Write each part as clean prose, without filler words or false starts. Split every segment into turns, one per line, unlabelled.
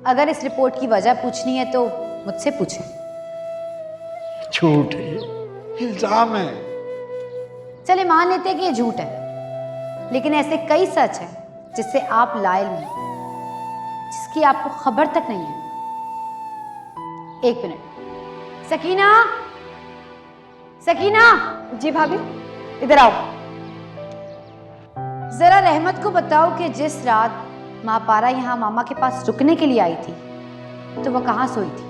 अगर इस रिपोर्ट की वजह पूछनी है तो मुझसे पूछें।
झूठ है, इल्जाम है।
चले मान लेते हैं कि ये झूठ है, लेकिन ऐसे कई सच हैं जिससे आप लाइल हैं, जिसकी आपको खबर तक नहीं है। एक मिनट, सकीना, सकीना।
जी भाभी, इधर आओ।
जरा रहमत को बताओ कि जिस रात माँ पारा यहाँ मामा के पास रुकने के लिए आई थी तो वह कहाँ सोई थी?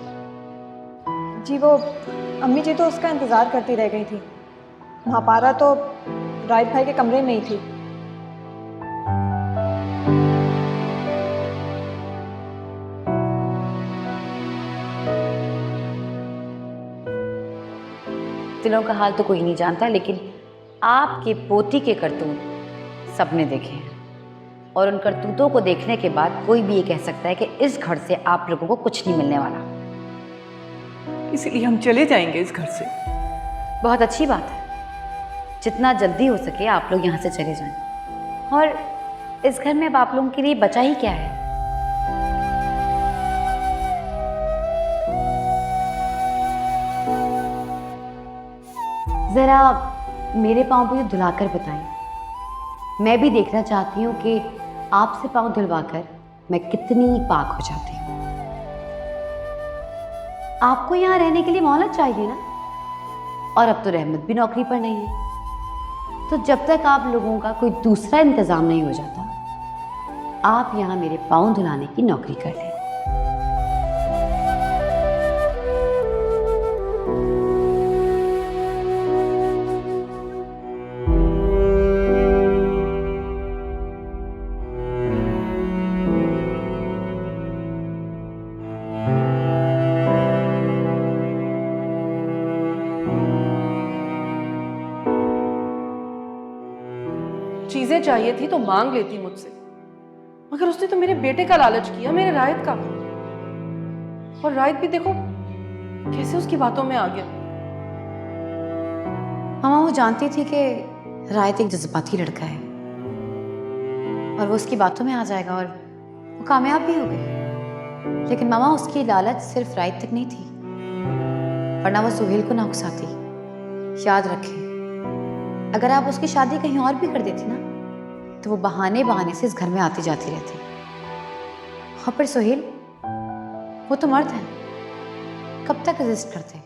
जी वो अम्मी जी तो उसका इंतज़ार करती रह गई थी। महापारा तो राइट भाई के कमरे में ही थी।
दिलों का हाल तो कोई नहीं जानता, लेकिन आपके पोती के करतूत सबने देखे हैं, और उन करतूतों को देखने के बाद कोई भी ये कह सकता है कि इस घर से आप लोगों को कुछ नहीं मिलने वाला।
इसीलिए हम चले जाएंगे इस घर से।
बहुत अच्छी बात है, जितना जल्दी हो सके आप लोग यहाँ से चले जाएं। और इस घर में अब आप लोगों के लिए बचा ही क्या है? जरा मेरे पाँव भी धुलाकर बताएं। मैं भी देखना चाहती हूँ कि आपसे पाँव धुलवाकर मैं कितनी पाक हो जाती हूँ। आपको यहाँ रहने के लिए मोहलत चाहिए ना, और अब तो रहमत भी नौकरी पर नहीं है, तो जब तक आप लोगों का कोई दूसरा इंतजाम नहीं हो जाता, आप यहाँ मेरे पाँव धुलाने की नौकरी कर लें।
चीजें चाहिए थी तो मांग लेती मुझसे, मगर उसने तो मेरे बेटे का लालच किया, मेरे रायत का। और रायत भी देखो कैसे उसकी बातों में आ गया।
मामा वो जानती थी कि रायत एक जज्बाती लड़का है और वो उसकी बातों में आ जाएगा, और वो कामयाब भी हो गई। लेकिन मामा उसकी लालच सिर्फ रायत तक नहीं थी, वरना वो सुहेल को ना उकसाती। याद रखें, अगर आप उसकी शादी कहीं और भी कर देती ना, तो वो बहाने बहाने से इस घर में आती जाती रहती। और फिर सुहेल, वो तो मर्द है, कब तक रेजिस्ट करते?